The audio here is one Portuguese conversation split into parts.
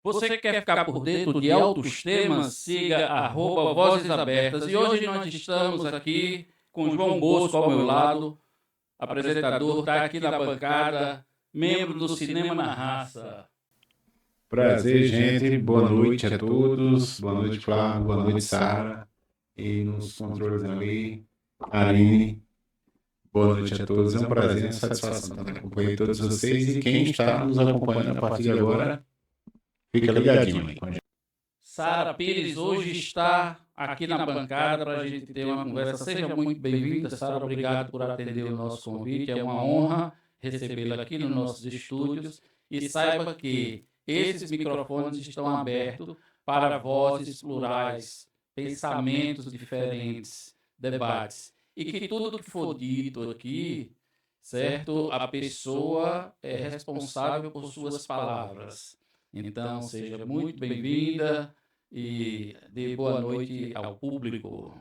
Você quer ficar por dentro de altos temas? Siga @Vozes Abertas. E hoje nós estamos aqui com João Bosco ao meu lado, apresentador, está aqui na bancada, membro do Cinema na Raça. Prazer, gente. Boa noite a todos. Boa noite, Flávio. Boa noite, Sara. E nos controles ali, Aline. Boa noite a todos. É um prazer, uma satisfação também acompanhar todos vocês. E quem está nos acompanhando a partir de agora, fica ligadinho aí com a gente. Sara Pires hoje está aqui na bancada para a gente ter uma conversa. Seja muito bem-vinda, Sara. Obrigado por atender o nosso convite. É uma honra recebê-la aqui nos nossos estúdios. E saiba que esses microfones estão abertos para vozes plurais, pensamentos diferentes, debates. E que tudo que for dito aqui, certo? A pessoa é responsável por suas palavras. Então, seja muito bem-vinda e dê boa noite ao público.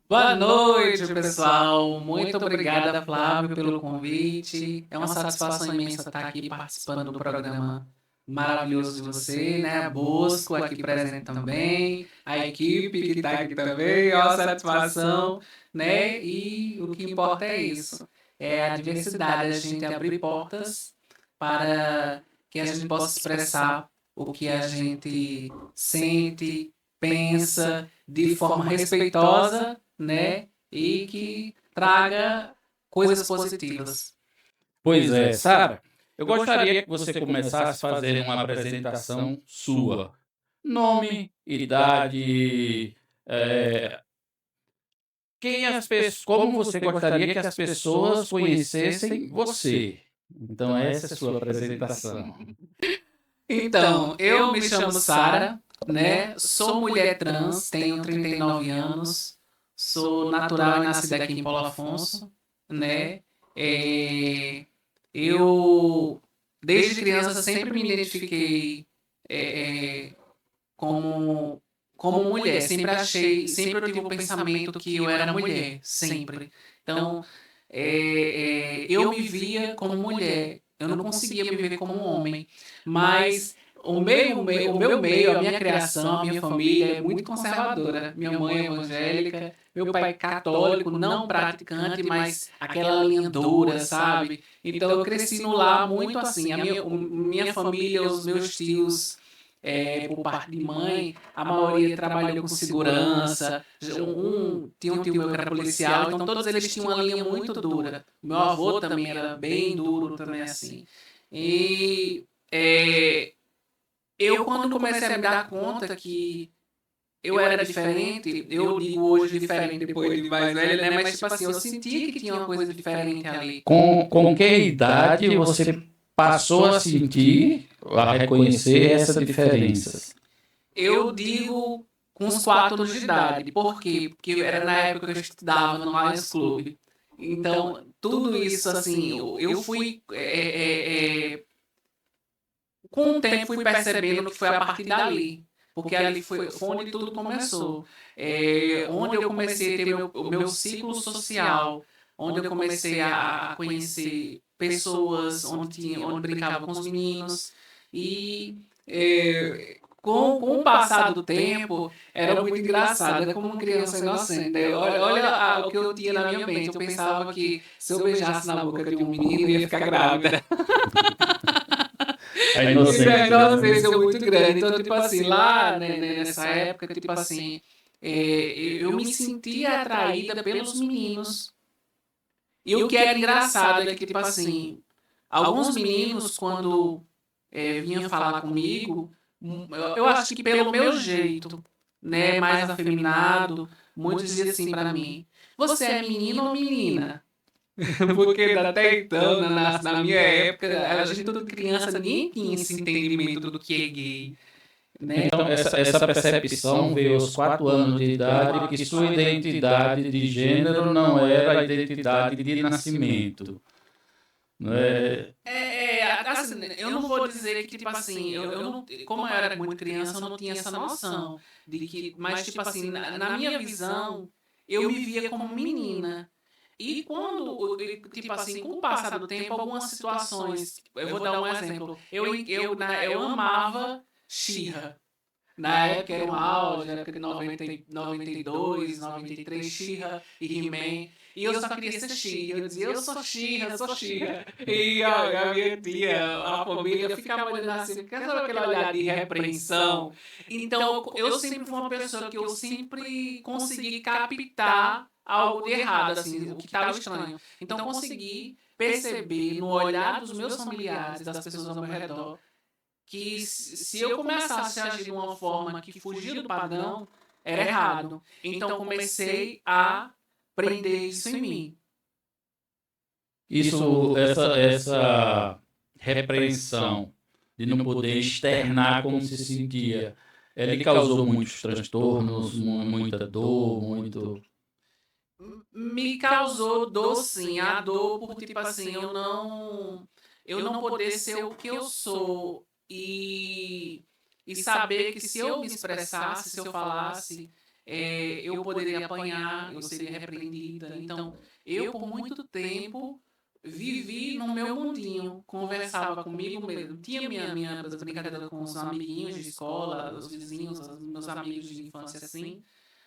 Boa noite, pessoal. Muito obrigada, Flávio, pelo convite. É uma satisfação imensa estar aqui participando do programa maravilhoso de você, né? Bosco aqui presente também, a equipe que está aqui também, é uma satisfação, né? E o que importa é isso, é a diversidade, a gente abrir portas para que a gente possa expressar o que a gente sente, pensa de forma respeitosa, né? E que traga coisas positivas. Pois é, Sara, eu gostaria que você começasse a fazer uma apresentação sua. Nome, idade, como você gostaria que as pessoas conhecessem você. Então, essa é a sua apresentação. Então, eu me chamo Sara, né? Sou mulher trans, tenho 39 anos, sou natural e nascida aqui em Paulo Afonso, né? Eu, desde criança, sempre me identifiquei como mulher, sempre eu tive o pensamento que eu era mulher, sempre. Então, eu me via como mulher, eu não conseguia me ver como homem, mas o meu meio, a minha criação, a minha família é muito conservadora. Minha mãe é evangélica, meu pai é católico, não praticante, mas aquela linha dura, sabe? Então eu cresci no lar muito assim. Minha família, os meus tios, por parte de mãe, a maioria trabalhou com segurança. Tinha um tio meu que era policial, então todos eles tinham uma linha muito dura. Meu avô também era bem duro, também assim. E eu, quando comecei a me dar conta que eu era diferente, eu digo hoje diferente depois de mais velho, né? Mas tipo assim, eu sentia que tinha uma coisa diferente ali. Com que idade você passou a sentir, a reconhecer essas diferenças? Eu digo com uns 4 anos de idade. Por quê? Porque era na época que eu estudava no Lions Club. Então, tudo isso, assim, eu fui... com o tempo fui percebendo que foi a partir dali. Porque ali foi onde tudo começou. Onde eu comecei a ter o meu ciclo social, onde eu comecei a conhecer pessoas, onde brincava com os meninos. E com o passar do tempo, era muito engraçado. Era como uma criança inocente. Olha o que eu tinha na minha mente. Eu pensava que se eu beijasse na boca de um menino, eu ia ficar grávida. A inocência é muito grande. Então, tipo assim, lá nessa época, tipo assim, eu me sentia atraída pelos meninos. E o que era engraçado é que, tipo assim, alguns meninos, quando vinham falar comigo, eu acho que pelo meu jeito, né, mais afeminado, muitos diziam assim pra mim: você é menino ou menina? Porque até então, na minha época, a gente toda criança, ninguém tinha esse entendimento do que é gay. Né? Então, essa percepção veio aos 4 anos de idade, que sua identidade de gênero não era a identidade de nascimento. assim, eu não vou dizer que, tipo assim, eu não, como eu era muito criança, eu não tinha essa noção de que, mas, tipo assim, na minha visão, eu me via como menina. E quando, tipo assim, com o passar do tempo, algumas situações, eu vou dar um exemplo, eu amava She-Ra. Na época era um auge, na época de 92, 93, She-Ra e He-Man. E eu só queria ser She. Eu dizia, eu sou She-Ra, sou She-Ra. E a minha tia, a família, ficava olhando assim, quer saber aquele olhar de repreensão? Então, eu sempre fui uma pessoa que eu sempre consegui captar algo de errado, assim, o que estava estranho. Então, consegui perceber no olhar dos meus familiares, das pessoas ao meu redor, que se eu começasse a agir de uma forma que fugia do padrão, era errado. Então comecei a prender isso em mim. Essa repreensão de não poder externar como se sentia, ele causou muitos transtornos, muita dor, muito... Me causou dor, sim. A dor por, tipo assim, eu não poder ser o que eu sou e saber que se eu me expressasse, se eu falasse, eu poderia apanhar, eu seria repreendida. Então, eu por muito tempo vivi no meu mundinho, conversava comigo mesmo. Tinha minhas brincadeiras com os amiguinhos de escola, os vizinhos, os meus amigos de infância assim,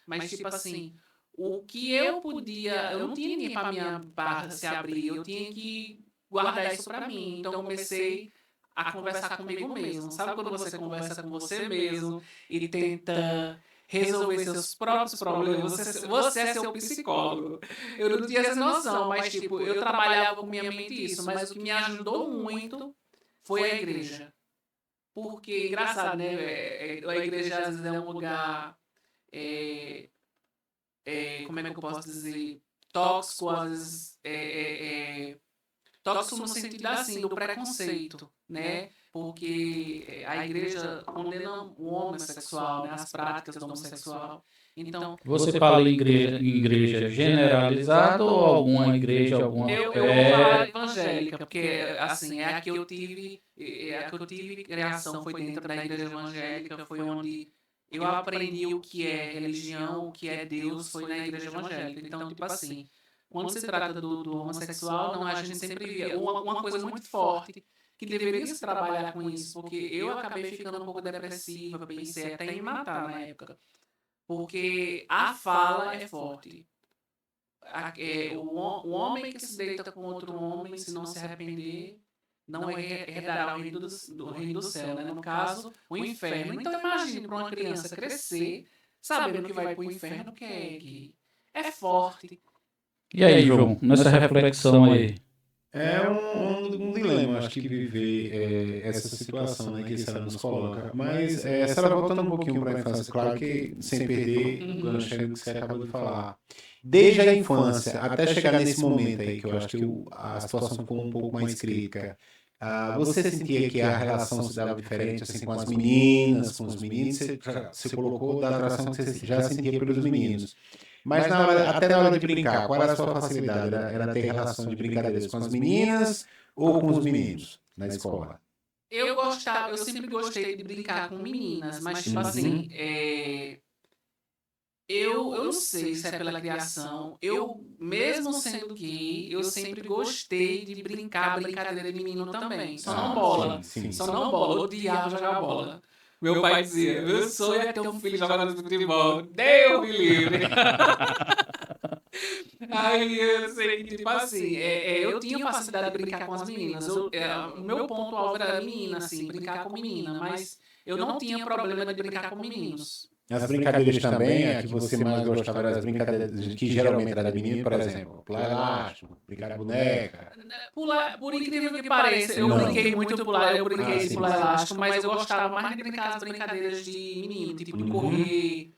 mas tipo assim, o que eu podia, eu não tinha ninguém para minha barra se abrir, eu tinha que guardar isso para mim. Então comecei a conversar comigo mesmo. Sabe quando você conversa com você mesmo e tenta resolver seus próprios problemas? Você é seu psicólogo. Eu não tinha essa noção, mas tipo, eu trabalhava com minha mente isso, mas o que me ajudou muito foi a igreja. Porque, engraçado, né? A igreja às vezes é um lugar, é, como é que eu posso dizer, tóxico, às vezes, tóxico no sentido assim, do preconceito, né? Porque a igreja condena o homossexual, né? As práticas do homossexual. Então, Você fala em igreja generalizada ou alguma igreja, alguma eu vou falar evangélica, porque assim, é a que eu tive criação foi dentro da igreja evangélica, foi onde eu aprendi o que é religião, o que é Deus, foi na igreja evangélica. Então, tipo assim, quando se trata do homossexual, não, a gente sempre via uma coisa muito forte, que deveria se trabalhar com isso, porque eu acabei ficando um pouco depressiva, pensei até em me matar na época, porque a fala é forte. O homem que se deita com outro homem, se não se arrepender, não herdará o reino do céu, né? No caso, o inferno. Então imagine para uma criança crescer sabendo que vai para o inferno, que é gay. É forte. E aí, João, nessa reflexão aí? É um dilema, acho que viver essa situação, né, que ela nos coloca. Mas, se ela voltando um pouquinho para a infância, claro que sem perder o gancho aí do que você acabou de falar. Desde a infância até chegar nesse momento aí, que eu acho que a situação ficou um pouco mais crítica, você sentia que a relação se dava diferente, assim, com as meninas, com os meninos? Você colocou da atração que você já sentia pelos meninos. Mas até na hora de brincar, qual era a sua facilidade? Era ter relação de brincadeiras com as meninas ou com os meninos na escola? Eu sempre gostei de brincar com meninas, mas tipo assim, eu não sei se é pela criação. Eu, mesmo sendo gay, eu sempre gostei de brincadeira de menino também. Só não bola. Sim, sim. Só não bola. Eu odiava jogar bola. Meu pai dizia, meu sonho é ter um filho jogando futebol. Deus me livre. Aí eu sei que, tipo assim, eu tinha facilidade de brincar com as meninas. O meu ponto alvo era menina, assim, brincar com menina. Mas eu não tinha problema de brincar com meninos. As brincadeiras também, a que você mais gostava eram as brincadeiras que geralmente era de menino, por exemplo, pular elástico, brincar de boneca. Por incrível que pareça, eu brinquei muito de pular, eu brinquei de pular elástico, mas eu gostava mais de brincar as brincadeiras de menino, tipo de correr.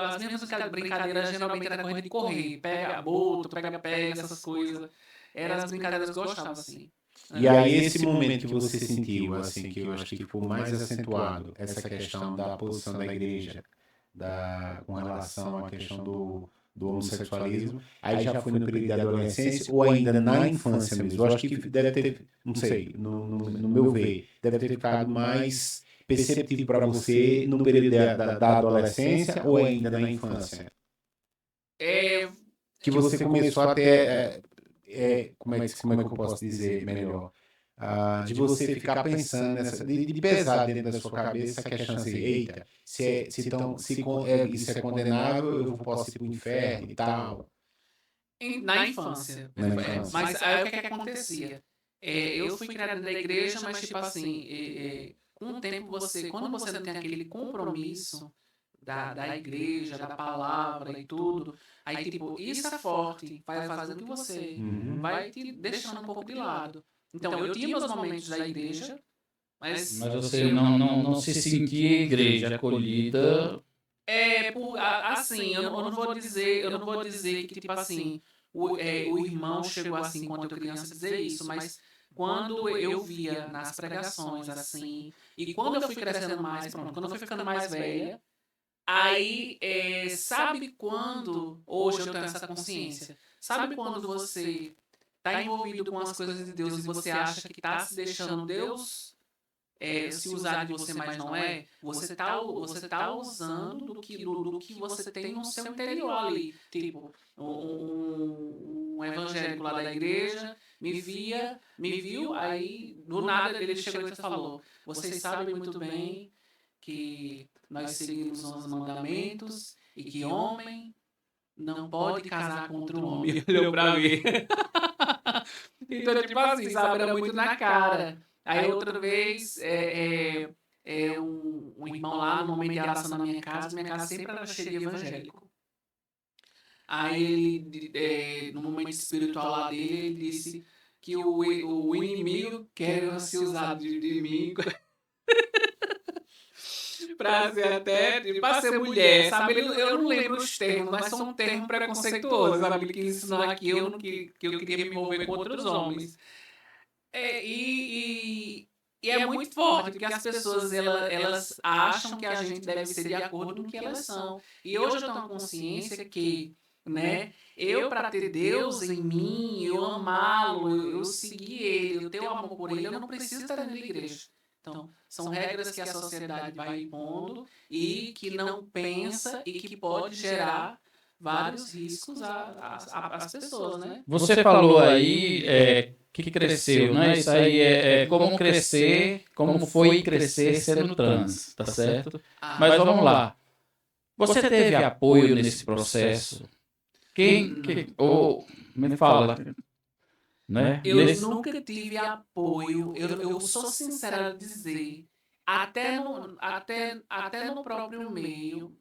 As mesmas brincadeiras geralmente era correr de correr, pega boto, pega, essas coisas. Eram as brincadeiras que eu gostava, assim. E aí esse momento que você sentiu, assim, que eu acho que ficou mais acentuado, essa questão da posição da igreja, com relação à questão do homossexualismo, aí já foi no período da adolescência ou ainda na infância mesmo? Eu acho que deve ter, não sei, no meu ver, deve ter ficado mais perceptível para você no período da adolescência ou ainda na infância? Que você começou a ter, como é que eu posso dizer melhor? De você ficar pensando de pesar dentro da sua cabeça que a chance, eita, isso é condenável, eu posso ir para o inferno e tal. Na infância. Na infância. Mas aí o que acontecia? Eu fui criada da igreja, mas tipo assim, com o tempo quando você não tem aquele compromisso da igreja, da palavra e tudo, aí tipo, isso é forte, vai fazendo que você vai te deixando um pouco de lado. Então, eu tinha meus momentos da igreja, mas você não se sentia igreja acolhida. Assim, eu não vou dizer que, tipo assim, o irmão chegou assim, quando eu criança, dizer isso, mas quando eu via nas pregações, assim, e quando eu fui crescendo mais, pronto, quando eu fui ficando mais velha, aí, sabe quando, hoje eu tenho essa consciência, sabe quando você está envolvido com as coisas de Deus e você acha que está se deixando Deus se usar de você, mas não é, você tá usando do que você tem no seu interior ali. Tipo, um evangélico lá da igreja me viu, aí do nada ele chegou e falou: vocês sabem muito bem que nós seguimos os mandamentos e que homem não pode casar com outro homem. Ele olhou pra mim. Então, tipo assim, sabe, era muito na cara. Aí outra vez, um irmão lá, no momento de oração na minha casa sempre era cheia de evangélico. Aí ele, no momento espiritual lá dele, ele disse que o inimigo quer se usar de mim pra ser mulher, sabe? Eu não lembro os termos, mas são um termo preconceituoso, sabe? Ele quis ensinar que eu queria me envolver com outros homens. E é muito forte, porque as pessoas elas acham que a gente deve ser de acordo com o que elas são. E hoje eu tenho consciência que, né, eu para ter Deus em mim, eu amá-lo, eu seguir ele, eu ter o amor por ele, eu não preciso estar dentro da igreja. Então, são regras que a sociedade vai impondo e que não pensa e que pode gerar vários riscos às pessoas, né? Você falou aí que cresceu, né? Isso aí é como crescer, como foi crescer sendo trans, tá certo? Mas vamos lá. Você teve apoio nesse processo? Ou me fala, né? Eu nunca tive apoio, eu sou sincera a dizer, até no próprio meio,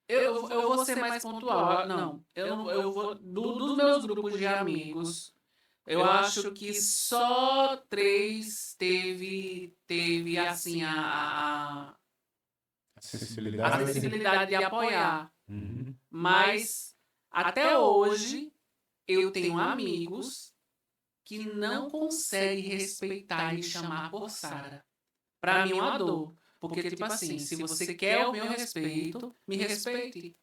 eu vou ser mais pontual. Não, eu vou. Dos meus grupos de amigos, eu acho que só 3 teve assim, a acessibilidade de apoiar. Mas, até hoje, eu tenho amigos que não conseguem respeitar e me chamar por Sara. Pra mim é uma dor. Porque, tipo assim, se você quer o meu respeito, me respeite.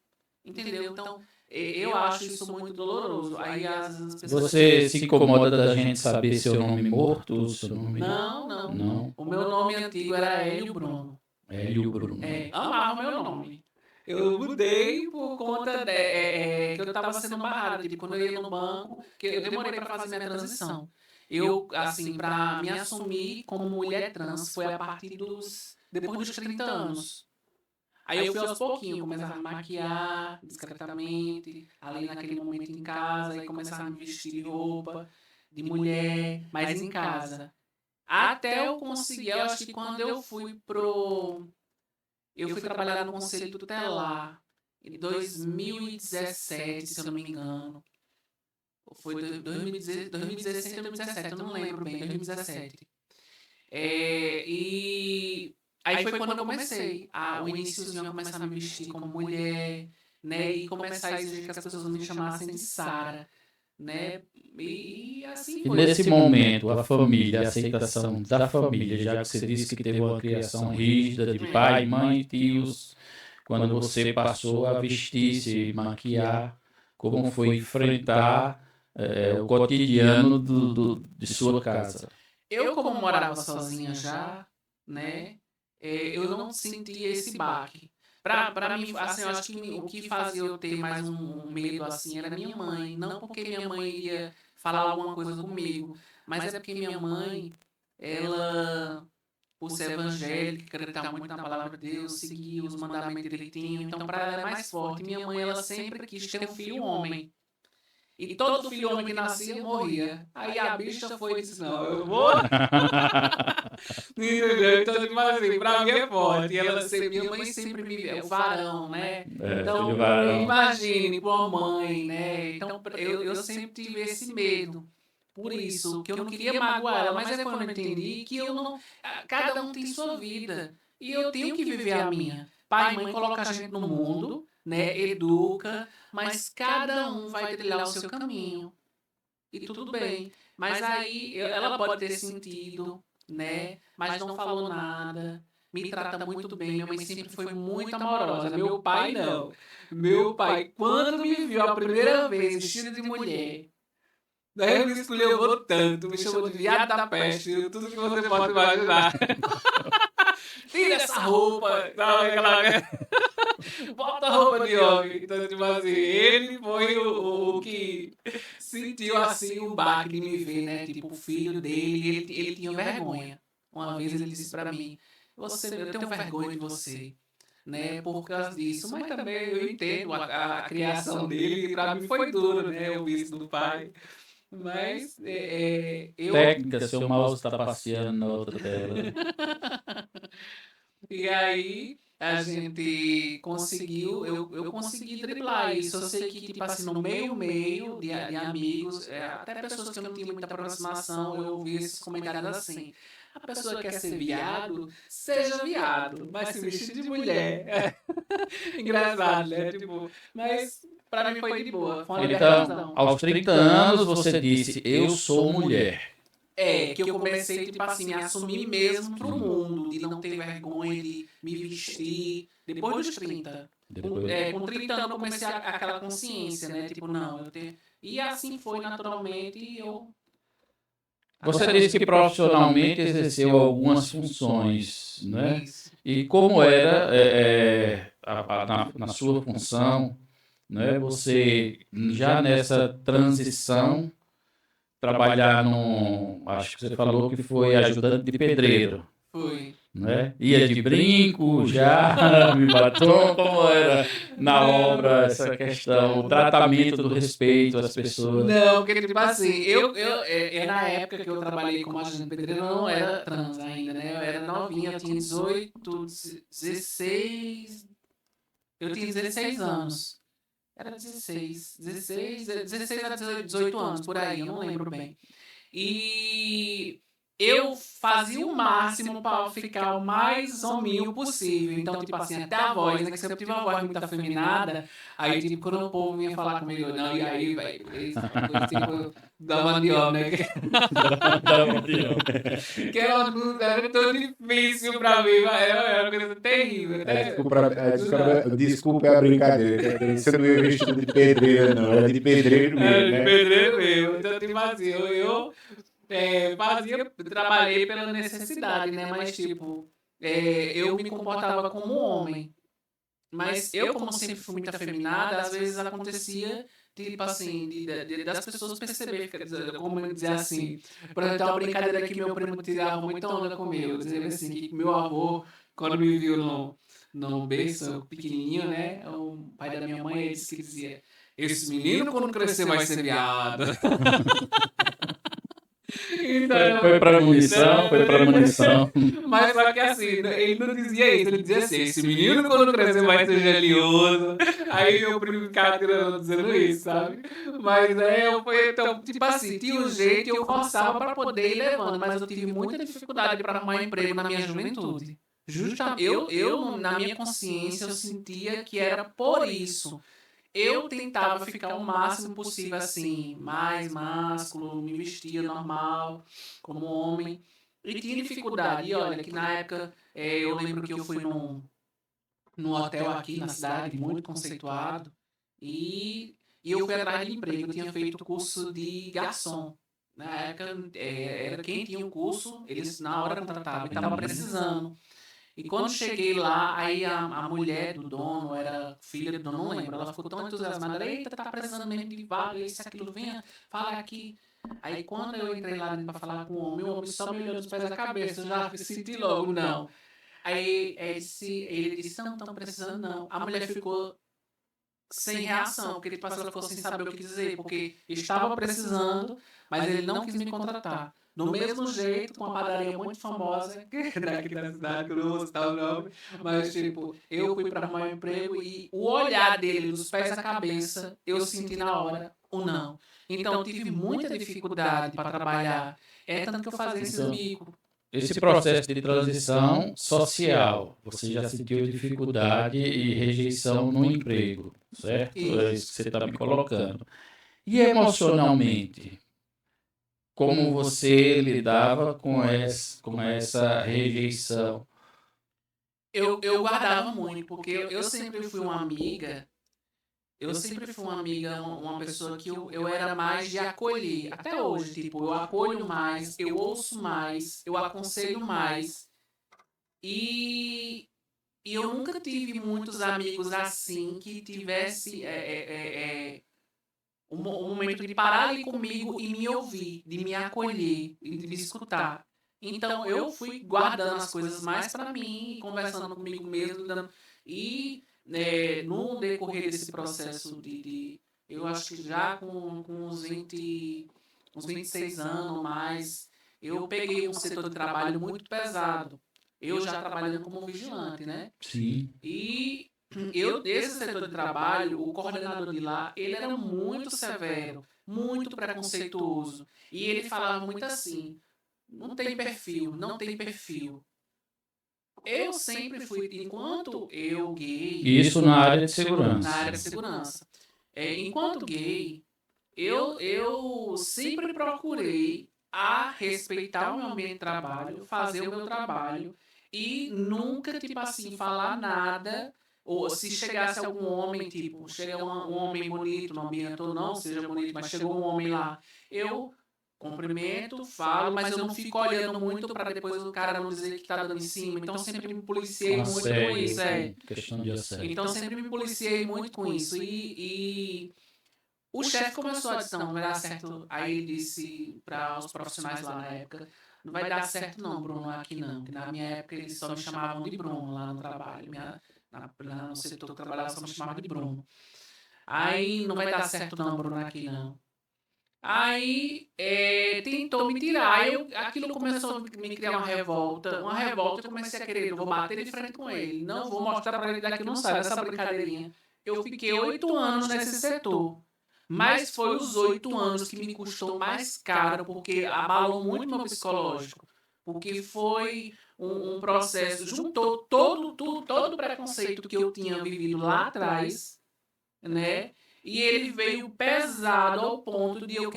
Entendeu? Então, eu acho isso muito doloroso. Aí as pessoas... Você se incomoda da gente saber seu nome morto? Seu nome... Não. O meu nome antigo era Hélio Bruno. Hélio Bruno. Amava o meu nome. Eu mudei por conta que eu tava sendo barrada. Tipo, quando eu ia no banco, que eu demorei pra fazer minha transição. Eu, assim, pra me assumir como mulher trans, foi a partir depois dos 30 anos. Aí eu fui aos pouquinhos, começava a me maquiar discretamente, ali naquele momento em casa, aí começava a me vestir de roupa de mulher, mas em casa. Até eu conseguir, eu acho que quando eu fui trabalhar no Conselho Tutelar, em 2017, se eu não me engano. Foi 2016 ou 2017, eu não lembro bem, 2017. E aí foi quando eu comecei, o iniciozinho a começar a me vestir como mulher, né, e começar a exigir que as pessoas me chamassem de Sara, né, e assim E foi. nesse momento, a família, a aceitação da família, já que você disse que teve uma criação rígida de pai, mãe, tios, quando você passou a vestir-se, maquiar, como foi enfrentar o cotidiano de sua casa? Eu, como morava sozinha já, né, eu não senti esse baque. Pra mim, assim, eu acho que o que fazia eu ter mais um medo assim era minha mãe. Não porque minha mãe ia falar alguma coisa comigo, mas é porque minha mãe, ela, por ser evangélica, acreditar muito na palavra de Deus, seguir os mandamentos direitinho, então para ela é mais forte. Minha mãe, ela sempre quis ter um filho homem. E todo filho homem que nascia morria. Aí a bicha foi e disse: Não, eu vou. Entendeu? Então, tipo assim, pra mim é forte. E ela sempre, minha mãe sempre me vê, o varão, né? Então, filho varão. imagine, com a mãe, né? Então, eu sempre tive esse medo. Por isso, que eu não queria magoar ela, mas é quando eu entendi que eu não. Cada um tem sua vida. E eu tenho que viver a minha. Pai e mãe colocam a gente no mundo, né? Educa, mas cada um vai trilhar o seu caminho. E tudo bem. Mas aí ela pode ter sentido, né? Mas não falou nada. Me trata muito bem. Minha mãe sempre foi muito amorosa. Meu pai não. Meu pai, quando me viu a primeira vez vestido de mulher, daí ele me esculhambou tanto, me chamou de viado da peste, tudo que você pode imaginar. Tira essa roupa, sabe aquela... Bota a roupa de homem. Então, tipo assim, ele foi o que sentiu assim o baque de me ver, né? Tipo, o filho dele, ele tinha vergonha. Uma vez ele disse pra mim: eu tenho vergonha de você, né? Por causa disso. Mas também eu entendo a criação dele, e pra mim foi duro, né? O vício do pai. Mas eu. Técnica, seu mouse está passeando na outra tela. E aí a gente conseguiu, eu consegui driblar isso. Eu sei que, tipo assim, no meio de amigos, até pessoas que eu não tinha muita aproximação, eu ouvi esses comentários assim. A pessoa quer ser viado, seja viado, mas se vestir de mulher. Engraçado, né? Tipo, mas pra mim foi de boa, foi uma Então, libertação. aos 30 anos, você disse: Eu sou mulher. Que eu comecei, tipo assim, a assumir mesmo pro mundo, de não ter vergonha de me vestir. Depois dos 30. Com 30 anos eu comecei aquela consciência, né? Tipo, não, eu tenho... E assim foi naturalmente e eu... Você disse que profissionalmente exerceu algumas funções, né? Isso. E como era na sua função, né? Você já nessa transição trabalhar no, acho que você falou que foi ajudante de pedreiro, Fui. né? Ia de brinco, já, me batom, como era na obra essa questão, o tratamento do respeito às pessoas. Não, porque, tipo assim, na época que eu trabalhei como ajudante pedreiro, eu não era trans ainda, né? Eu era novinha, eu tinha 18, 16... Eu tinha 16 anos. Era 16 a 18 anos, por aí, eu não lembro bem. E eu fazia o máximo para ficar o mais hominho possível. Então, tipo assim, até a voz, né? Que sempre tive uma voz muito afeminada. Aí, tipo, quando o povo vinha falar comigo, não, e aí, velho, tipo, da mandioca, né? Que era tão difícil pra mim, era uma coisa terrível. Desculpa a brincadeira. Você não ia vestido de pedreiro, não. Era de pedreiro mesmo, Era de né? pedreiro mesmo. Então, tipo assim, trabalhei pela necessidade, né? Mas, tipo, eu me comportava como homem. Mas eu, como sempre fui muito afeminada, às vezes acontecia, tipo assim, das pessoas perceberem, como dizer assim. Por exemplo, tem uma brincadeira que meu primo tirava muita onda comigo, dizendo assim, que meu avô, quando me viu no berço pequenininho, né? O pai da minha mãe, ele dizia: Esse menino, quando crescer, vai ser viado. Então, Foi para munição, foi para munição. mas só que assim, ele não dizia isso, ele dizia assim: esse menino quando crescer vai ser gelioso. Aí meu primo ficava tirando, dizendo isso, sabe? Mas foi então, tipo assim, tinha um jeito e eu forçava para poder ir levando, mas eu tive muita dificuldade para arrumar emprego na minha juventude. Na minha consciência, eu sentia que era por isso. Eu tentava ficar o máximo possível assim, mais másculo, me vestia normal, como homem. E tinha dificuldade. E olha, que na época eu lembro que eu fui num hotel aqui na cidade, muito conceituado, e eu fui atrás de emprego. Eu tinha feito curso de garçom. Na época, era quem tinha um curso, eles na hora contratavam e estavam precisando. E quando cheguei lá, aí a mulher do dono, era filha do dono, não lembro, ela ficou tão entusiasmada, eita, tá precisando mesmo de vaga, isso, aquilo, venha, fala aqui. Aí quando eu entrei lá dentro pra falar com o homem só me olhou dos pés da cabeça, eu já senti logo, não. Aí ele disse, não estão precisando não. A mulher ficou sem reação, porque tipo, ela ficou sem saber o que dizer, porque estava precisando, mas ele não quis me contratar. Do mesmo jeito, com uma padaria muito famosa, daqui da cidade, que eu não vou citar o nome, mas tipo, eu fui para arrumar um emprego e o olhar dele, dos pés à cabeça, eu senti na hora o não. Então, eu tive muita dificuldade para trabalhar. É tanto que eu fazia esses bicos. Esse processo de transição social, você já sentiu dificuldade e rejeição no emprego, certo? É isso que você está me colocando. E emocionalmente, como você lidava com essa rejeição? Eu guardava muito, porque eu sempre fui uma amiga. Eu sempre fui uma amiga, uma pessoa que eu era mais de acolher. Até hoje, tipo, eu acolho mais, eu ouço mais, eu aconselho mais. E, e eu nunca tive muitos amigos assim que tivesse um momento de parar ali comigo e me ouvir, de me acolher, de me escutar. Então eu fui guardando as coisas mais para mim, conversando comigo mesmo, e no decorrer desse processo eu acho que já com uns 26 anos ou mais, eu peguei um setor de trabalho muito pesado. Eu já trabalhando como vigilante, né? Sim. E desse setor de trabalho, o coordenador de lá, ele era muito severo, muito preconceituoso. E ele falava muito assim, não tem perfil, não tem perfil. Eu sempre fui, enquanto eu gay... Isso na área de segurança. Na área de segurança. Enquanto gay, eu sempre procurei a respeitar o meu ambiente de trabalho, fazer o meu trabalho e nunca, tipo assim, falar nada. Ou se chegasse algum homem, tipo, chega um homem bonito no ambiente ou não, seja bonito, mas chegou um homem lá, eu cumprimento, falo, mas eu não fico olhando muito para depois o cara não dizer que tá dando em cima. Então sempre me policiei muito com isso. Questão de assédio. Então sempre me policiei muito com isso. E o chefe começou a dizer, não vai dar certo. Aí ele disse para os profissionais lá na época, não vai dar certo não, Bruno, aqui não. Porque na minha época eles só me chamavam de Bruno lá no trabalho. No setor que eu trabalhava só me chamavam de Bruno. Aí não vai dar certo não, Bruno, aqui não. Aí tentou me tirar. Aquilo começou a me criar uma revolta. Eu comecei a querer, eu vou bater de frente com ele. Não vou mostrar para ele daqui não sai dessa brincadeirinha. Eu fiquei 8 anos nesse setor. Mas foi os 8 anos que me custou mais caro, porque abalou muito meu psicológico. Porque foi um processo, juntou todo o preconceito que eu tinha vivido lá atrás, né? E ele veio pesado ao ponto de eu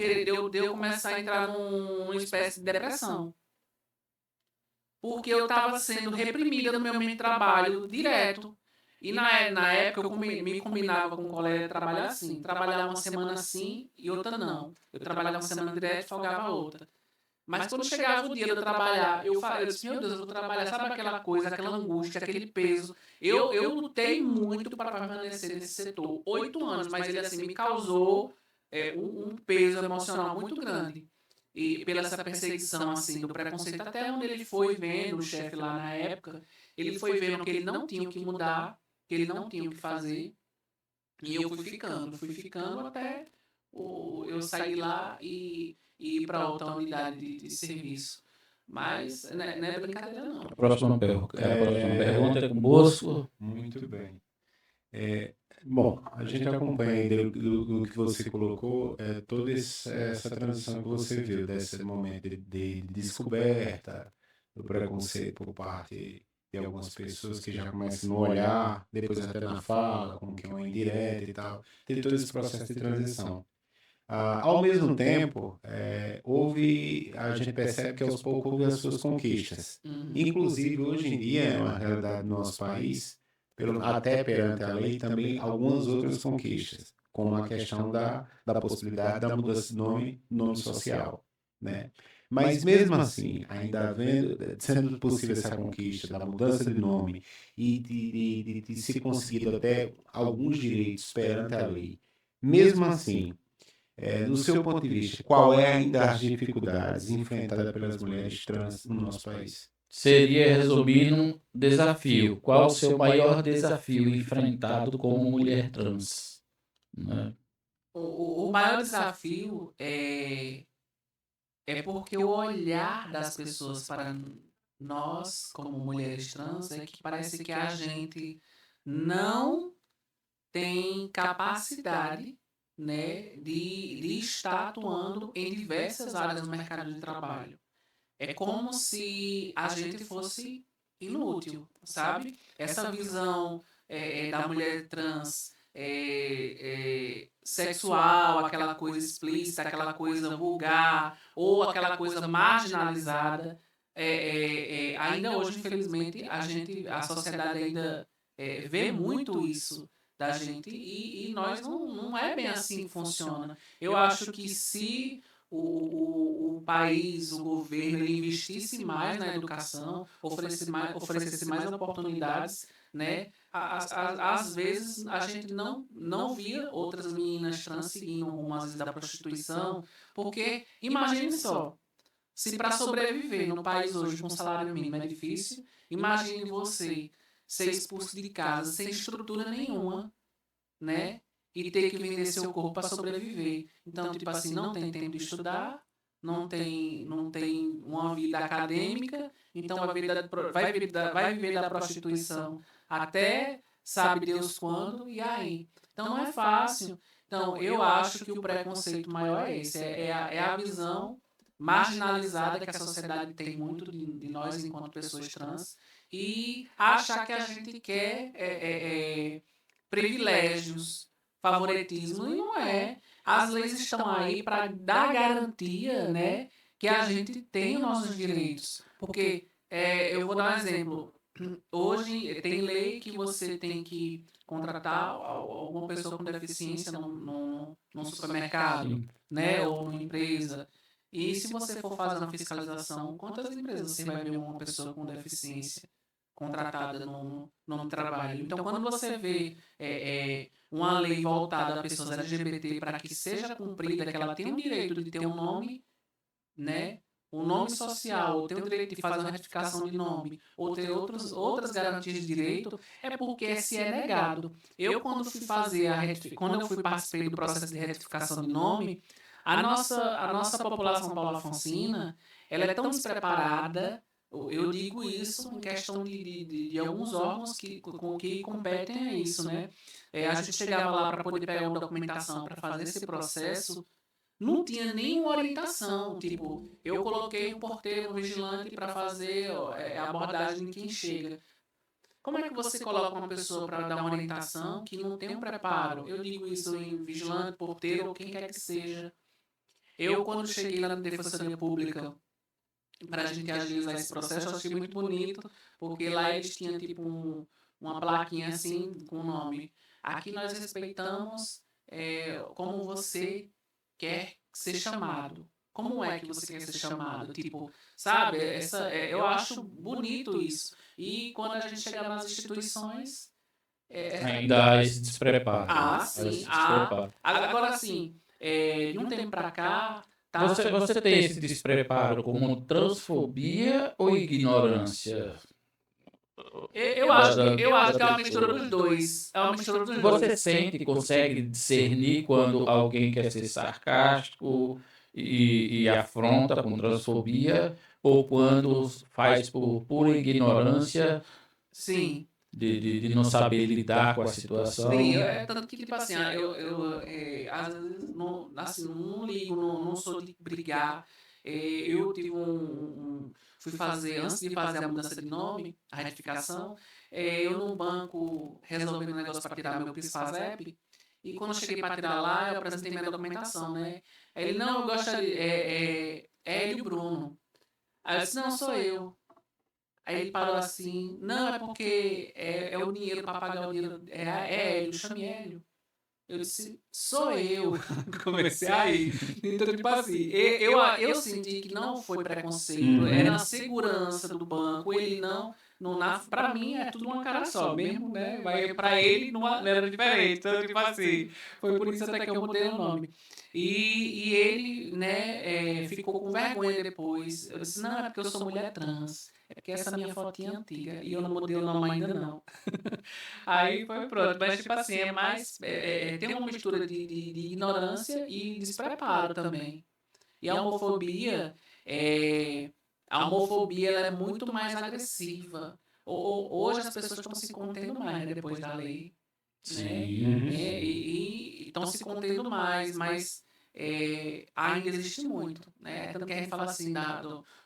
começar a entrar numa espécie de depressão. Porque eu estava sendo reprimida no meu trabalho direto. E na época eu me combinava com um colega de trabalhar assim. Trabalhar uma semana assim e outra não. Eu trabalhava uma semana direto e folgava a outra. Mas quando chegava o dia de eu trabalhar, eu disse, meu Deus, eu vou trabalhar. Sabe aquela coisa, aquela angústia, aquele peso. Eu lutei muito para permanecer nesse setor. 8 anos, mas ele assim me causou um peso emocional muito grande. E pela essa perseguição assim, do preconceito, até onde ele foi vendo, o chefe lá na época, ele foi vendo que ele não tinha o que mudar, que ele não tinha o que fazer. E eu fui ficando até eu sair lá e ir para outra unidade de serviço. Mas não é brincadeira, não. A próxima pergunta é com o Bosco. Muito bem. Bom, a gente acompanha aí do que você colocou, toda essa transição que você viu, desse momento de descoberta do preconceito por parte de algumas pessoas que já começam no olhar, depois até na fala, como que é uma indireta e tal, tem todo esse processo de transição. Ao mesmo tempo, a gente percebe que aos poucos houve as suas conquistas. Inclusive, hoje em dia, é uma realidade do nosso país, até perante a lei, também algumas outras conquistas, como a questão da possibilidade da mudança de nome social, né? Mas mesmo assim, ainda sendo possível essa conquista da mudança de nome e de ser conseguido até alguns direitos perante a lei, mesmo assim, no seu ponto de vista, qual é ainda as dificuldades enfrentadas pelas mulheres trans no nosso país? Seria resumir num desafio. Qual o seu maior desafio enfrentado como mulher trans? Né? O maior desafio é porque o olhar das pessoas para nós, como mulheres trans, é que parece que a gente não tem capacidade, né, de estar atuando em diversas áreas do mercado de trabalho. É como se a gente fosse inútil, sabe? Essa visão da mulher trans sexual, aquela coisa explícita, aquela coisa vulgar, ou aquela coisa marginalizada, ainda hoje, infelizmente, a sociedade ainda vê muito isso da gente e nós não é bem assim que funciona. Eu acho que se o país, o governo, ele investisse mais na educação, oferecesse mais oportunidades, né? Às vezes a gente não via outras meninas trans seguindo o rumo, às vezes, da prostituição, porque imagine só, se para sobreviver no país hoje com salário mínimo é difícil, imagine você ser expulso de casa sem estrutura nenhuma, né? E ter que vender seu corpo para sobreviver. Então, tipo assim, não tem tempo de estudar, não tem uma vida acadêmica, então vai viver da prostituição até sabe Deus quando, e aí? Então não é fácil. Então, eu acho que o preconceito maior é esse, é a visão marginalizada que a sociedade tem muito de nós enquanto pessoas trans, e achar que a gente quer privilégios, favoritismo, e não é. As leis estão aí para dar garantia, né, que a gente tem os nossos direitos. Porque, eu vou dar um exemplo. Hoje tem lei que você tem que contratar alguma pessoa com deficiência num supermercado, né, ou numa empresa. E se você for fazer uma fiscalização, quantas empresas você vai ver uma pessoa com deficiência contratada no trabalho? Então, quando você vê uma lei voltada a pessoas LGBT para que seja cumprida, que ela tenha o direito de ter um nome, né? Um nome social, ou ter o direito de fazer uma retificação de nome, ou ter outras garantias de direito, é porque se é negado. Eu, quando eu fui participei do processo de retificação de nome, a nossa população paulafonsina, ela é tão despreparada. Eu digo isso em questão de alguns órgãos que competem a isso, né? A gente chegava lá para poder pegar uma documentação para fazer esse processo, não tinha nenhuma orientação. Tipo, eu coloquei um porteiro, um vigilante para fazer a abordagem de quem chega. Como é que você coloca uma pessoa para dar uma orientação que não tem um preparo? Eu digo isso em vigilante, porteiro ou quem quer que seja. Eu, quando cheguei lá na Defensoria Pública para a gente agilizar esse processo, eu achei muito bonito, porque lá eles tinham tipo uma plaquinha assim com o nome. Aqui nós respeitamos como você quer ser chamado. Como é que você quer ser chamado? Tipo, sabe? Eu acho bonito isso. E quando a gente chega nas instituições. Ainda há esse despreparo. Ah, sim. Agora sim, de um tempo para cá. Tá, Você tem esse despreparo como transfobia ou ignorância? eu acho que é uma mistura dos dois. É uma mistura dos dois. Você sente, consegue discernir quando alguém quer ser sarcástico e afronta com transfobia, ou quando faz por pura ignorância Sim. de não saber lidar com a situação? Sim, tanto que, tipo assim, às vezes não, assim, não ligo, não sou de brigar. Eu tive fui fazer, antes de fazer a mudança de nome, a retificação, eu num banco resolvendo um negócio para tirar meu PIS/PASEP, e quando eu cheguei para tirar lá, eu apresentei minha documentação, né? Aí ele, não, eu gostaria, Hélio Bruno. Aí eu disse, não, sou eu. Aí ele parou assim, não, é porque é o dinheiro para pagar o dinheiro, é Hélio, chame Hélio. Eu disse, sou eu. Comecei aí. Então, tipo assim, eu senti que não foi preconceito, era na segurança do banco, ele pra mim é tudo uma cara só, mesmo, né? Mas pra ele não era diferente. Então, tipo assim, foi por isso até que eu mudei o nome. E ele, né, ficou com vergonha depois. Eu disse, não, é porque eu sou mulher trans. É porque essa minha fotinha é antiga e eu não mudei o nome ainda não. Aí foi pronto. Mas, tipo assim, é mais. Tem uma mistura de ignorância e despreparo também. E é, a homofobia ela é muito mais agressiva. Hoje as pessoas estão se contendo mais, né, depois da lei, né? Sim. E estão se contendo mais, mas ainda existe muito, né? Tanto que a gente fala assim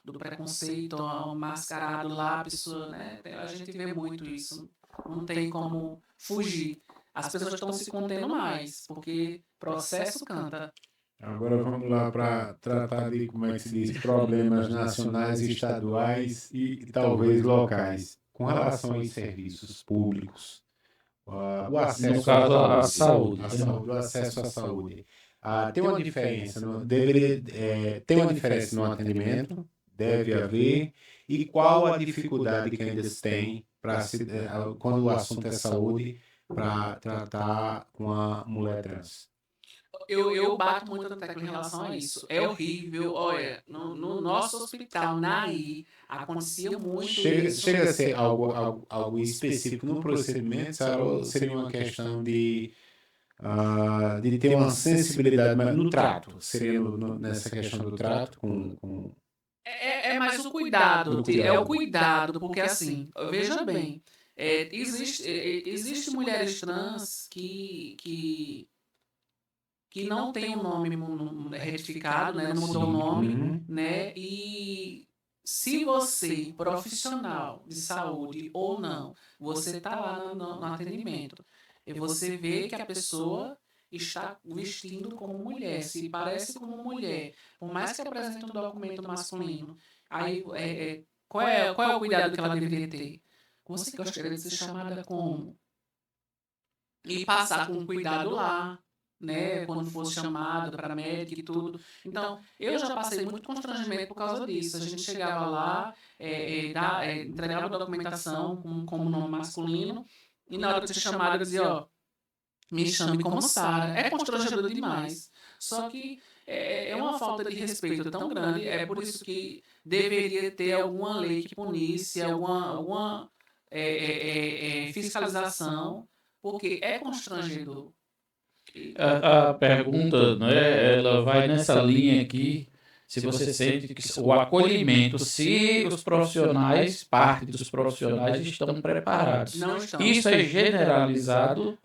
do preconceito ao mascarado lá, a pessoa, né? A gente vê muito isso. Não tem como fugir. As pessoas estão se contendo mais, porque processo canta. Agora vamos lá para tratar de, como é que se diz, problemas nacionais, estaduais e talvez locais. Com relação aos serviços públicos, o No acesso à caso, a saúde, saúde. o acesso à saúde. Tem uma diferença, deveria, tem uma diferença no atendimento, deve haver, e qual a dificuldade que ainda se tem quando o assunto é saúde, para tratar com a mulher trans? Eu bato muito na tecla em relação a isso. É horrível. Olha, no nosso hospital, acontecia muito isso. Chega a ser algo específico no procedimento, sabe? Ou seria uma questão de ter uma sensibilidade, mas no trato, seria nessa questão do trato com É mais o cuidado, do cuidado. é o cuidado, porque assim, veja bem, existe mulheres trans que não tem o nome retificado, né, não mudou o nome, Uhum. né, e se você, profissional de saúde ou não, você está lá no atendimento, e você vê que a pessoa está vestindo como mulher, se parece como mulher, por mais que apresente um documento masculino, aí qual é o cuidado que ela deveria ter? Você gostaria de ser chamada como? E passar com cuidado lá, né? Quando fosse chamado para médico e tudo. Então, eu já passei muito constrangimento por causa disso. A gente chegava lá, entregava a documentação como nome masculino, e na hora de ser chamado, eu dizia, ó, me chame como Sara. É constrangedor demais. Só que é uma falta de respeito tão grande, é por isso que deveria ter alguma lei que punisse, alguma fiscalização, porque é constrangedor. A pergunta, né, ela vai nessa linha aqui, se você sente que o acolhimento, se os profissionais, parte dos profissionais estão preparados. Não estão. Isso é generalizado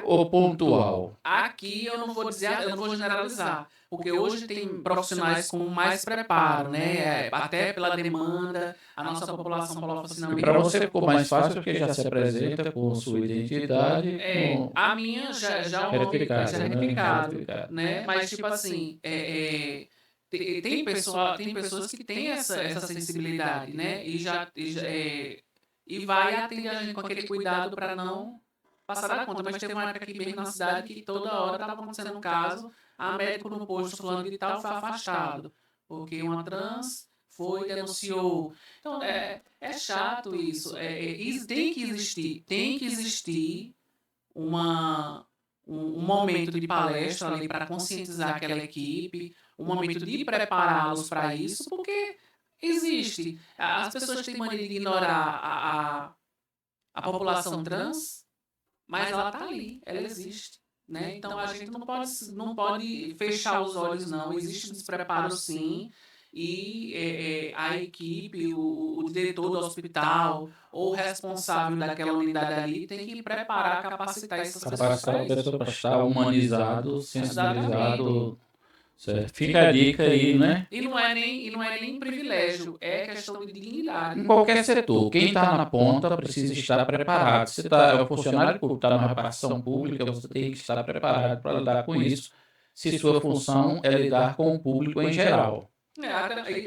ou pontual? Aqui eu não vou dizer, eu não vou generalizar, porque hoje tem profissionais com mais preparo, né? Até pela demanda, a nossa população falou assim, não, Para você ficou mais fácil porque já se apresenta com sua identidade, com a minha já é retificado, já é né? retificado, Retificado. né? Mas tipo assim, tem pessoas que têm essa sensibilidade, né? E vai atender a gente com aquele cuidado para não passar da conta. Mas teve uma época aqui mesmo na cidade que toda hora estava acontecendo um caso, a médico no posto fulano de tal foi afastado, porque uma trans foi e denunciou. Então, é chato isso. Tem que existir um momento de palestra ali para conscientizar aquela equipe, um momento de prepará-los para isso, porque existe. As pessoas têm mania de ignorar a população trans, mas ela está ali, ela existe. Né? Então a gente não pode fechar os olhos, não. Existe despreparo, sim. E a equipe, o diretor do hospital ou o responsável daquela unidade ali tem que preparar, capacitar essas pessoas Capacitar para a isso. pessoa para estar humanizado, sensibilizado. Certo? Fica a dica aí, né? E não é nem privilégio, é questão de dignidade. Em qualquer setor, quem está na ponta precisa estar preparado. Você é um funcionário público, está numa repartição pública, você tem que estar preparado para lidar com isso, se sua função é lidar com o público em geral.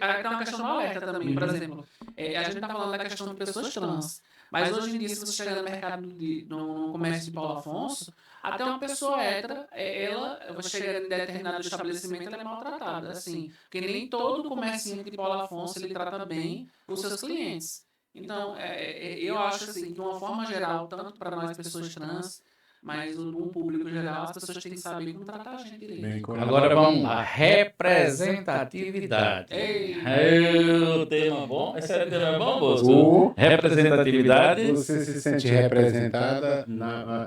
Até uma questão do alerta também, por exemplo, a gente está falando da questão de pessoas trans, mas hoje em dia, se você chegar no mercado, no comércio de Paulo Afonso, até uma pessoa hétera, ela chega em determinado estabelecimento, ela é maltratada, assim, porque nem todo comerciante de Paulo Afonso, ele trata bem os seus clientes. Então, eu acho assim, de uma forma geral, tanto para nós pessoas trans, mas no público geral, as pessoas têm que saber como tratar a gente direito. Agora vamos lá, representatividade. O tema bom? Esse tema é bom, Bosco? Representatividade. Você se sente representada,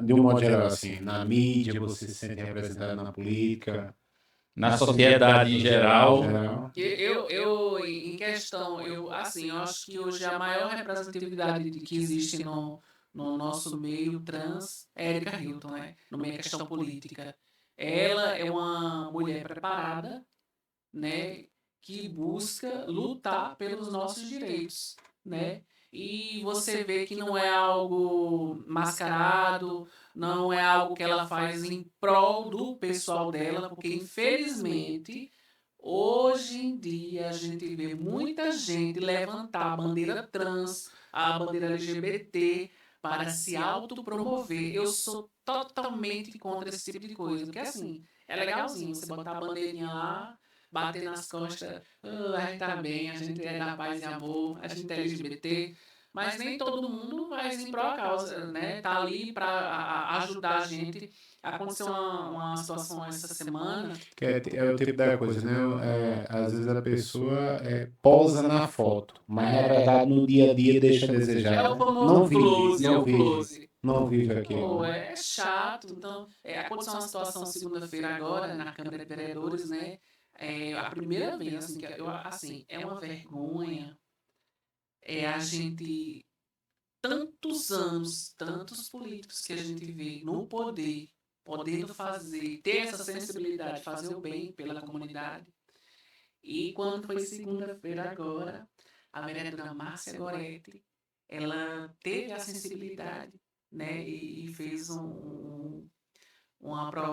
de um modo geral, assim, na mídia, você se sente representada na política, Na sociedade em geral. Em questão, eu acho que hoje a maior representatividade que existe no nosso meio trans é Erika Hilton, né? No meio da questão política. Ela é uma mulher preparada, né? Que busca lutar pelos nossos direitos, né? E você vê que não é algo mascarado, não é algo que ela faz em prol do pessoal dela, porque infelizmente hoje em dia a gente vê muita gente levantar a bandeira trans, a bandeira LGBT para se autopromover. Eu sou totalmente contra esse tipo de coisa, porque assim, é legalzinho você botar a bandeirinha lá, bater nas costas, a gente tá bem, a gente é da paz e amor, a gente é LGBT, mas nem todo mundo vai em prol da causa, né? Tá ali para ajudar a gente. Aconteceu uma situação essa semana. Que é o tipo da coisa, né? Às vezes a pessoa posa na foto, mas na verdade no dia a dia deixa a desejar. É o famoso close. Não vive aquilo. Pô, é chato. Então, aconteceu uma situação segunda-feira agora, na Câmara de Vereadores, né? A primeira vez, assim, que é uma vergonha. A gente, tantos anos, tantos políticos que a gente vê no poder, podendo fazer, ter essa sensibilidade, fazer o bem pela comunidade. E quando foi segunda-feira agora, a vereadora Márcia Goretti, ela teve a sensibilidade, né, e fez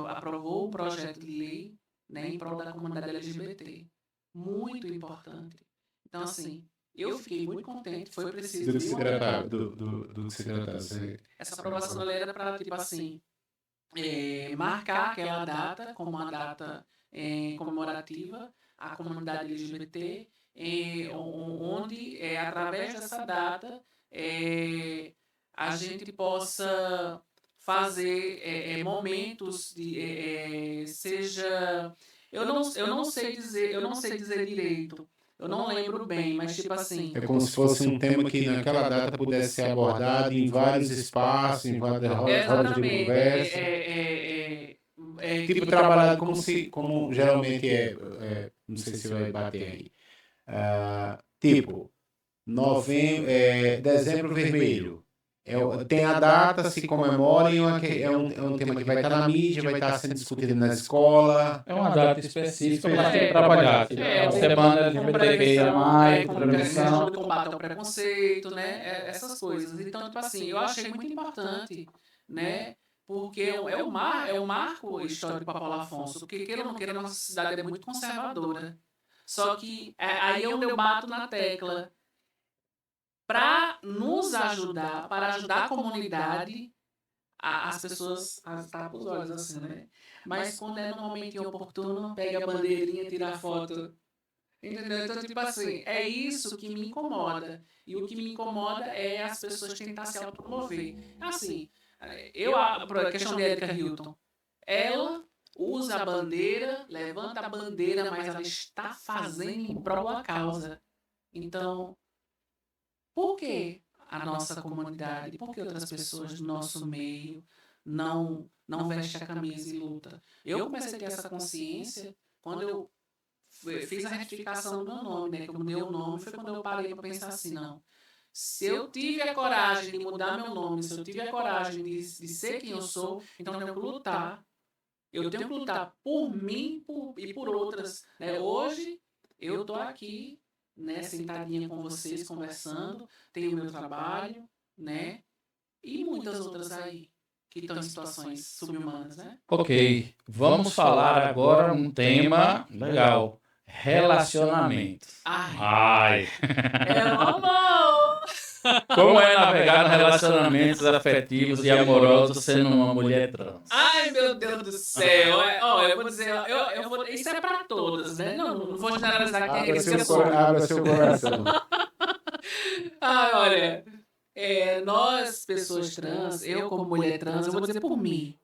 aprovou um projeto de lei, né, em prol da comunidade LGBT. Muito importante. Então, assim, eu fiquei muito contente, foi preciso... Do que se tratava? Do que se tratava? Essa aprovação da lei era para, tipo assim, marcar aquela data como uma data comemorativa à comunidade LGBT, onde, através dessa data, a gente possa fazer momentos de seja eu não sei dizer direito, eu não lembro bem, mas tipo assim, é como se fosse um tema que naquela data pudesse ser abordado em vários espaços, em várias rodas de conversa. Tipo trabalhado como geralmente não sei se vai bater aí. Tipo, dezembro vermelho. Tem a data, se comemora e é um tema que vai estar na mídia, vai estar sendo discutido na escola. É uma data específica para ser trabalhada. A semana LGBTQIA+, prevenção do combate ao preconceito, né? Essas coisas. Então, tipo assim, eu achei muito importante, né? Porque é um marco histórico para Paulo Afonso, porque queira ou não queira, a nossa cidade é muito conservadora. Só que aí é onde eu bato na tecla. Para nos ajudar, para ajudar a comunidade, as pessoas tapam os olhos assim, né? Mas quando é no momento oportuno, pega a bandeirinha, tira a foto. Entendeu? Então, tipo assim, é isso que me incomoda. E o que me incomoda é as pessoas tentar se autopromover. Assim, a questão de Erika Hilton, ela usa a bandeira, levanta a bandeira, mas ela está fazendo em prol da causa. Então, por que a nossa comunidade, por que outras pessoas do nosso meio não vestem a camisa e luta? Eu comecei a ter essa consciência quando eu fiz a retificação do meu nome, né? Que eu mudei o nome, foi quando eu parei para pensar assim, não. Se eu tive a coragem de mudar meu nome, se eu tive a coragem de ser quem eu sou, então eu tenho que lutar. Eu tenho que lutar por mim e por outras. Né? Hoje, eu estou aqui, né, sentadinha com vocês, conversando, tenho o meu trabalho, né? E muitas outras aí, que estão em situações subhumanas, né? Ok, vamos falar agora um tema legal. relacionamentos. Ai, Ai, é normal. como é navegar em relacionamentos afetivos e amorosos sendo uma mulher trans? Ai, meu Deus do céu. Ó, eu vou dizer, isso é pra todas, né? Não vou generalizar que tem Abra aqueles que seu, abra seu coração. Ai, olha, nós, pessoas trans, eu como mulher trans, eu vou dizer por mim.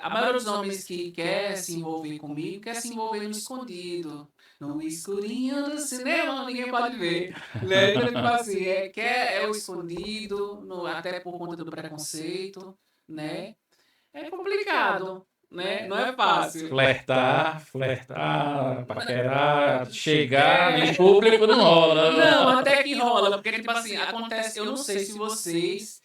A maioria dos homens que quer se envolver comigo, quer se envolver no escondido. No escurinho do cinema, ninguém pode ver. Né? Então, tipo assim, é o escondido, até por conta do preconceito, né? É complicado, né? Não é fácil. Flertar, paquerar, chegar em público não rola. Não, até que rola, porque, tipo assim, acontece, eu não sei se vocês.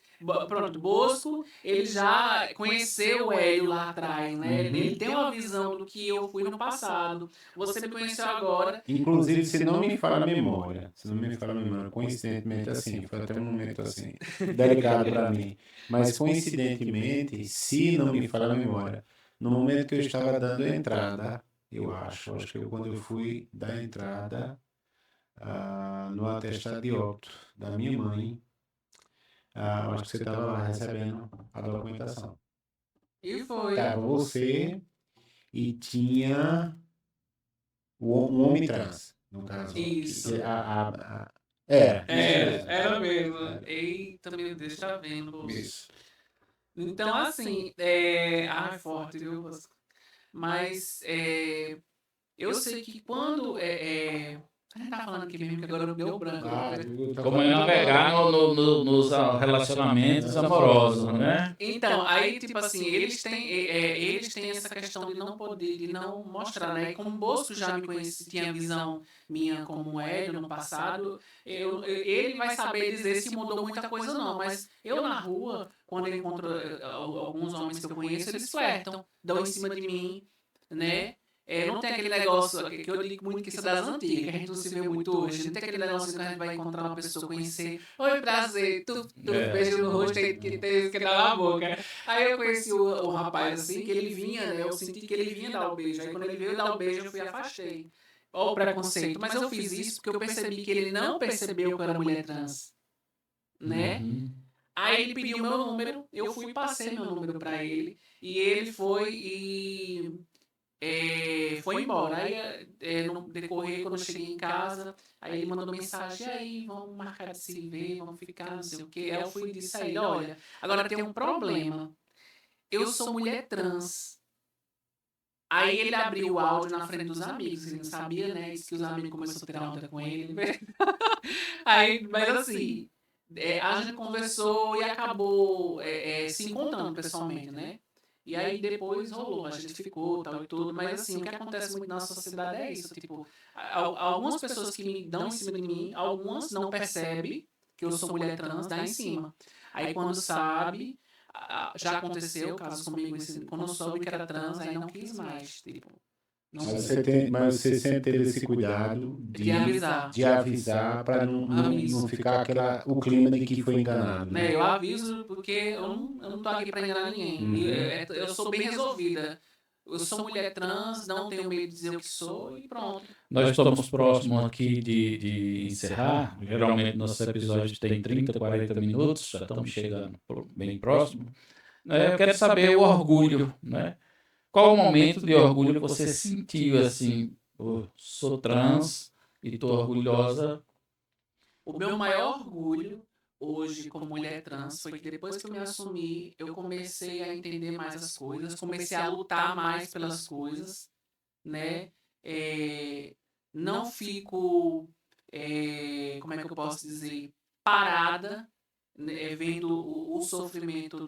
Pronto, Bosco, ele já conheceu o Hélio lá atrás, né? Ele tem uma visão do que eu fui no passado. Você me conheceu agora. Inclusive, se não me falha a memória, coincidentemente assim, foi até um momento assim, delicado para mim, mas coincidentemente, se não me falha a memória, no momento que eu estava dando a entrada, eu acho que quando eu fui dar a entrada no atestado de óbito da minha mãe, eu acho que você estava lá recebendo a documentação. E foi. Tava você e tinha um homem trans, no caso. Isso. Era mesmo. Eita, meu Deus, tá vendo? Isso. Então, assim, ai, forte, viu, Bosco? Mas eu sei que quando a gente tá falando aqui mesmo que agora deu branco. Como é navegar nos relacionamentos amorosos, né? Então, aí, tipo assim, eles têm essa questão de não poder, de não mostrar, né? E como o Bosco já me conhece, tinha visão minha como Hélio no passado, ele vai saber dizer se mudou muita coisa ou não, mas eu na rua, quando eu encontro alguns homens que eu conheço, eles flertam, dão em cima de mim, né? Não tem aquele negócio que eu digo muito que isso é das antigas, que a gente não se vê muito hoje. Não tem aquele negócio que a gente vai encontrar uma pessoa, conhecer. Oi, prazer, tu beijo no rosto que dá na boca. Aí eu conheci o rapaz assim, que ele vinha, né? Eu senti que ele vinha dar o beijo. Aí quando ele veio dar o beijo, eu fui e afastei. Ó, o preconceito. Mas eu fiz isso porque eu percebi que ele não percebeu que eu era mulher trans, né? Aí ele pediu meu número, eu fui e passei meu número pra ele. E ele foi e foi embora. Aí, no decorrer, quando eu cheguei em casa, aí ele mandou mensagem, e aí, vamos marcar de se ver, vamos ficar, não sei o quê. Aí eu fui e disse a ele, olha, agora tem um problema. Eu sou mulher trans. Aí ele abriu o áudio na frente dos amigos, ele não sabia, né? Disse que os amigos começaram a tirar onda com ele. Aí, mas assim, a gente conversou e acabou se encontrando pessoalmente, né? E aí depois rolou, a gente ficou, tal e tudo, mas assim, o que acontece muito na sociedade é isso, tipo, algumas pessoas que me dão em cima de mim, algumas não percebem que eu sou mulher trans, dá em cima. Aí quando sabe, já aconteceu casos comigo, quando eu soube que era trans, aí não quis mais, tipo, não Mas você sempre teve esse cuidado de avisar. de avisar para não ficar o clima de que foi enganado. Né? Eu aviso porque eu não tô aqui para enganar ninguém. Eu sou bem resolvida. Eu sou mulher trans, não tenho medo de dizer o que sou e pronto. Nós estamos próximos aqui de encerrar. Geralmente nossos episódios têm 30, 40 minutos, já estamos chegando bem próximo. Eu quero saber o orgulho, né? Qual o momento de orgulho que você sentiu assim? Sou trans e estou orgulhosa. O meu maior orgulho hoje como mulher trans foi que depois que eu me assumi, eu comecei a entender mais as coisas, comecei a lutar mais pelas coisas, né? Não fico, como é que eu posso dizer, parada, né, vendo o sofrimento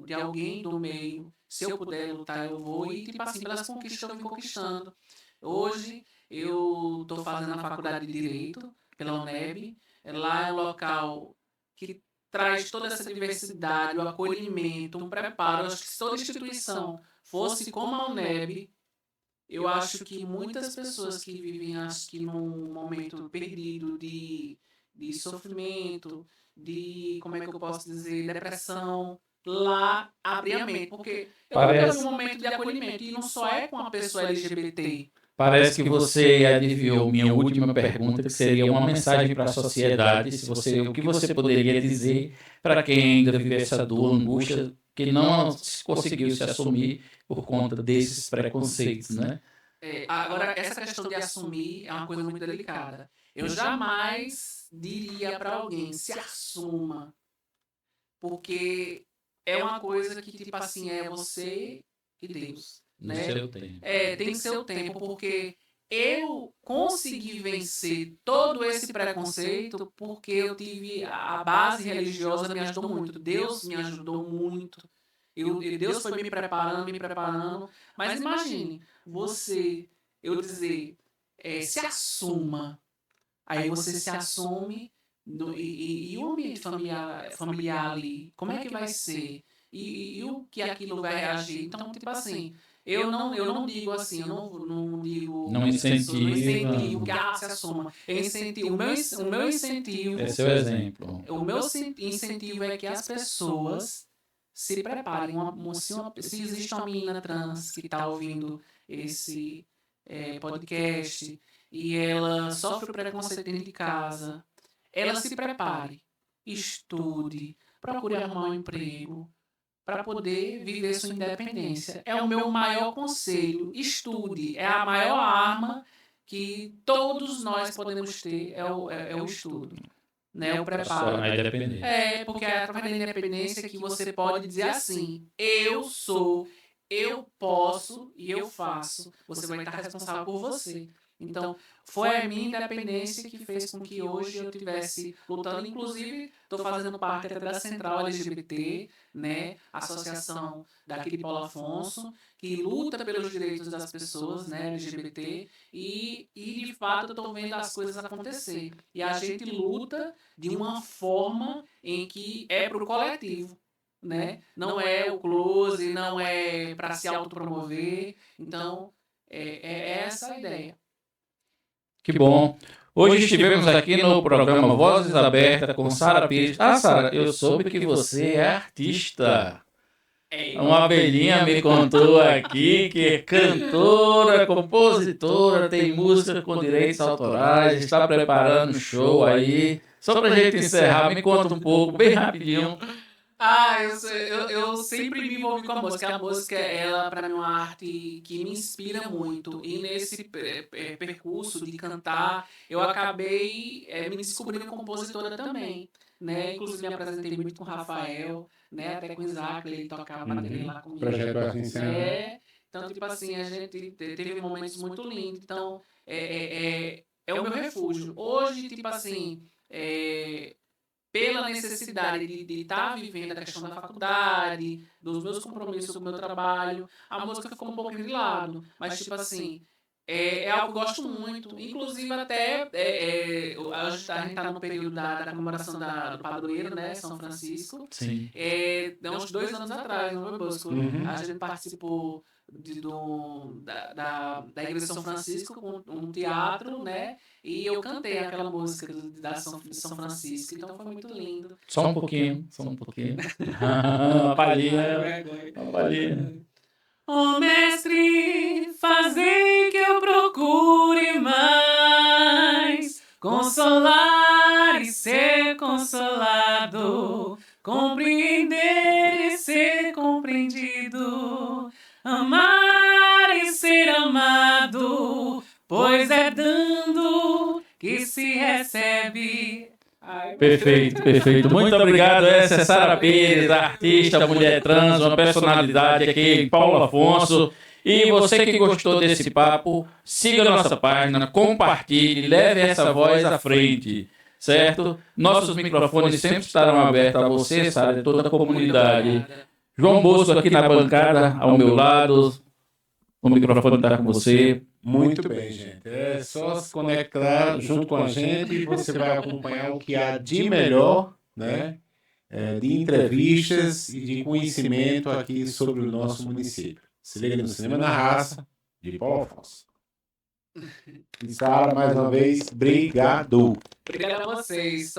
de alguém do meio. Se eu puder lutar, eu vou. E, tipo assim, pelas conquistas que eu vim conquistando. Hoje, eu estou fazendo a faculdade de Direito pela UNEB. Lá é um local que traz toda essa diversidade, o acolhimento, um preparo. Eu acho que se toda instituição fosse como a UNEB, eu acho que muitas pessoas que vivem, acho que num momento perdido de sofrimento, como é que eu posso dizer, depressão, lá abre a mente. Porque eu nunca vi um momento de acolhimento, e não só é com a pessoa LGBT. Parece que você adivinhou minha última pergunta, que seria uma mensagem para a sociedade, o que você poderia dizer para quem ainda vive essa dor, angústia, que não conseguiu se assumir por conta desses preconceitos, né? Agora, essa questão de assumir é uma coisa muito delicada. Eu jamais diria para alguém, se assuma, porque é uma coisa que, tipo assim, é você e Deus, No né? seu tempo. Tem que ser o tempo, porque eu consegui vencer todo esse preconceito porque eu tive a base religiosa me ajudou muito, Deus me ajudou muito. Deus foi me preparando. Mas imagine, eu dizer, se assuma. Aí você se assume e o ambiente familiar ali, como é que vai ser? E o que aquilo vai reagir? Então, tipo assim, eu não digo assim, eu não digo... Não incentiva. Não incentivo que se assuma. Eu incentivo, o meu incentivo... Esse é o exemplo. O meu incentivo é que as pessoas se preparem. Se existe uma menina trans que está ouvindo esse podcast e ela sofre preconceito dentro de casa, ela se prepare, estude, procure arrumar um emprego para poder viver sua independência. É o meu maior conselho. Estude. É a maior arma que todos nós podemos ter, é o estudo. Né, o preparo. Só a independência. Porque é através da independência que você pode dizer assim, eu sou, eu posso e eu faço. Você vai estar responsável por você. Então, foi a minha independência que fez com que hoje eu estivesse lutando. Inclusive, estou fazendo parte até da Central LGBT, né, associação daqui de Paulo Afonso, que luta pelos direitos das pessoas, né, LGBT, e de fato eu estou vendo as coisas acontecer. E a gente luta de uma forma em que é para o coletivo, né? Não é o close, não é para se autopromover. Então, é essa a ideia. Que bom. Hoje estivemos aqui no programa Vozes Abertas com Sara Pires. Ah, Sara, eu soube que você é artista. Uma abelhinha me contou aqui que é cantora, compositora, tem música com direitos autorais, está preparando um show aí. Só pra gente encerrar, me conta um pouco, bem rapidinho. Eu sempre me envolvi com a música. A música, ela, para mim, é uma arte que me inspira muito. E nesse percurso de cantar, eu acabei me descobrindo compositora também. Né? Inclusive, me apresentei muito com o Rafael, né? Até com o Isaac, ele tocava bateria lá comigo. Projeto Artenciano. Então, tipo assim, a gente teve momentos muito lindos. Então, é o meu refúgio. Hoje, tipo assim, pela necessidade de estar vivendo a questão da faculdade, dos meus compromissos com o meu trabalho, a música ficou um pouco de lado. Mas, tipo assim, é algo que eu gosto muito. Inclusive, até a gente está no período da comemoração do padroeiro, né? São Francisco. Sim. Uns 2 anos atrás, no meu Bosco, a gente participou da Igreja de São Francisco com um teatro, né? E eu cantei aquela música de São Francisco, então foi muito lindo. Só um pouquinho. Uma palhinha. Uma palhinha. Ó mestre, fazei que eu procure mais consolar e ser consolado, compreender e ser compreendido, amar e ser amado, pois é dando que se recebe. Perfeito. Muito obrigado. Essa é Sara Pires, artista, mulher trans, uma personalidade aqui em Paulo Afonso. E você que gostou desse papo, siga a nossa página, compartilhe, leve essa voz à frente, certo? Nossos microfones sempre estarão abertos a você, Sara, e toda a comunidade. João Bosco aqui na bancada, ao meu lado. O microfone está com você. Muito bem, gente. É só se conectar junto com a gente e você vai acompanhar o que há de melhor, né? De entrevistas e de conhecimento aqui sobre o nosso município. Se liga no Cinema na Raça, de Paulo Afonso. E Sara, mais uma vez, obrigado. Obrigado a vocês.